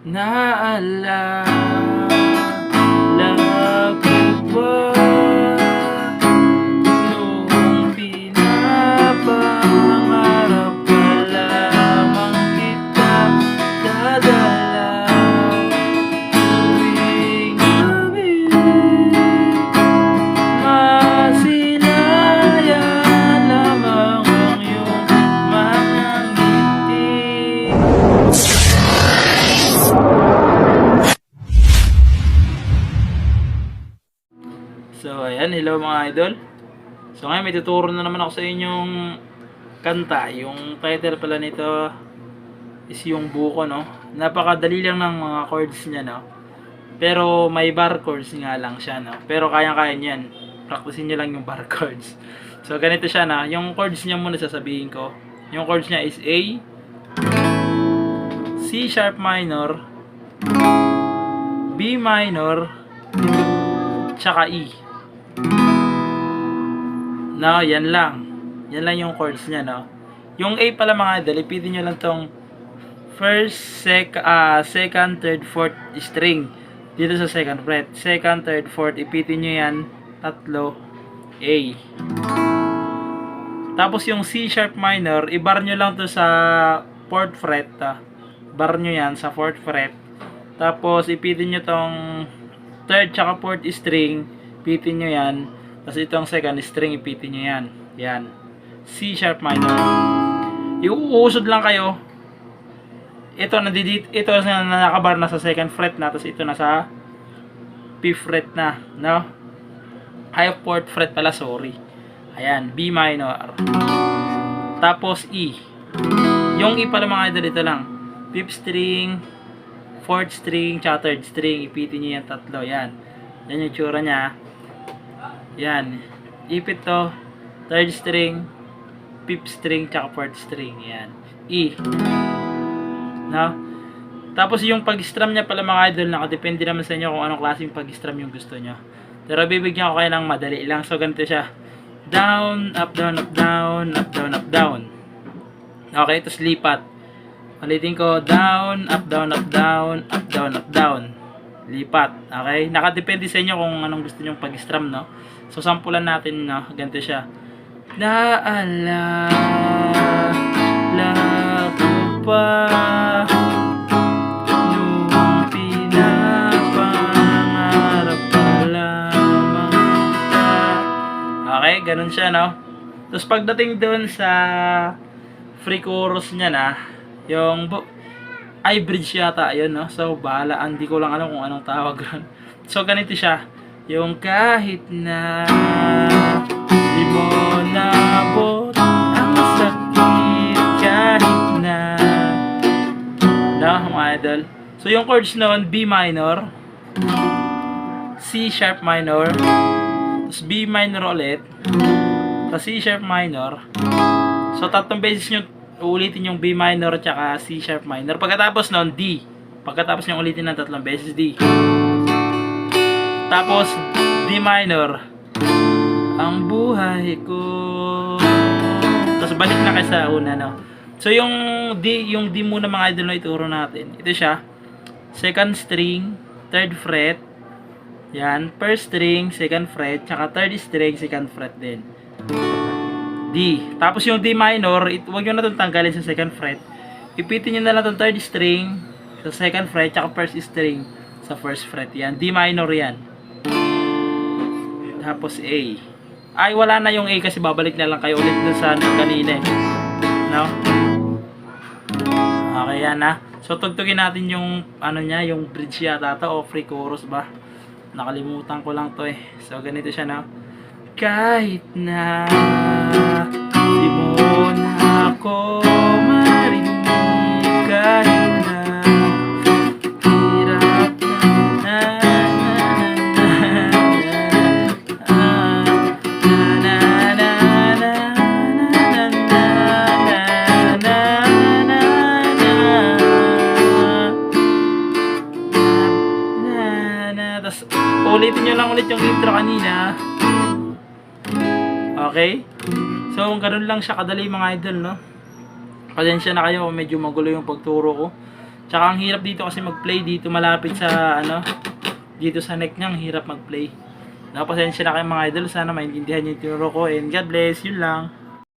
Naalala ko ba noong pinapangarap pa lamang kita dadala tuwing gabi, masilayan lamang ang iyong mga ngiti. So, ayan, hello mga idol. So, ngayon may tuturo na naman ako sa inyong kanta. Yung title pala nito is yung buko, no? Napakadali lang ng mga chords niya, no? Pero may bar chords nga lang siya, no? Pero kayang-kaya niyan. Practicein niyo lang yung bar chords. So, ganito siya, na. Yung chords niya muna sasabihin ko. Yung chords niya is A, C sharp minor, B minor, tsaka E. No, yan lang. Yan lang yung chords niya, no. Yung A pala mga idol, ipitin nyo lang tong first, second, third, fourth string dito sa second fret. Second, third, fourth, ipitin nyo yan, tatlo, A. Tapos yung C sharp minor, i-bar nyo lang to sa fourth fret. Bar nyo yan sa fourth fret. Tapos ipitin nyo tong third tsaka fourth string, ipitin nyo yan. Tapos itong second string, ipitin nyo yan. Yan. C sharp minor. Iuusod lang kayo. Ito na nakabar na sa second fret na. Tapos ito na sa fifth fret na. No? Ay, fourth fret pala, sorry. Ayan, B minor. Tapos E. Yung E pala mga idol, ito lang. Fifth string, fourth string, tsaka third string. Ipitin nyo yan tatlo. Yan. Yan yung tsura nya. Yan. Ipit to. Third string, fifth string, tsaka fourth string. Yan. E. No? Tapos yung pag-strum nya pala mga idol, nakadepende naman sa inyo kung anong klaseng pag-strum yung gusto nyo. Pero bibigyan ko kayo ng madali lang. So ganito siya. Down, up, down, up, down, up, down, up, down. Okay, tapos lipat. Ulitin ko, down, up, down, up, down, up, down, up, down. Lipat. Okay? Nakadepende sa inyo kung anong gusto nyong pag-strum, no? So, sampulan natin, no? Ganito siya. Naalala ko pa noong pinapangarap pa lamang kita. Okay? Ganun siya, no? Tapos, pagdating doon sa free chorus niya na, yung I-bridge yata, ayun, no? So, bahala. Hindi ko lang alam kung anong tawag ron. So, ganito siya. Yung kahit na di mo nabot ang sakit, kahit na, no, mga idol. So, yung chords noon, B minor, C sharp minor, tapos B minor ulit, tapos C sharp minor. So, tatlong beses nyo uulitin yung B minor tsaka C sharp minor. Pagkatapos nun, D. Pagkatapos nyo ulitin ng tatlong beses, D. Tapos, D minor. Ang buhay ko. Tapos, balik na kayo sa una, no? So, yung D muna mga idol na ituro natin. Ito siya. Second string, third fret. Yan. First string, second fret. Tsaka third string, second fret din. D. Tapos yung D minor, huwag nyo na itong tanggalin sa second fret. Ipitin nyo na lang itong third string sa second fret, tsaka first string sa first fret. Yan. D minor yan. Tapos A. Ay, wala na yung A kasi babalik na lang kayo ulit dun sa kanina. No? Okay, yan ha. So, tugtugin natin yung, ano niya, yung bridge yata to, o free chorus ba? Nakalimutan ko lang to eh. So, ganito siya na. Kahit na di mo na ako marinig, kahit na hirap na. Tapos ulitin nyo lang ulit yung intro kanina. Okay? So, ganun lang siya kadali mga idol, no? Pasensya na kayo kung medyo magulo yung pagturo ko. Tsaka ang hirap dito kasi mag-play dito malapit sa ano, dito sa neck niya, ang hirap mag-play. Pasensya na kayo mga idol, sana maintindihan niyo yung tinuro ko, and God bless, yun lang.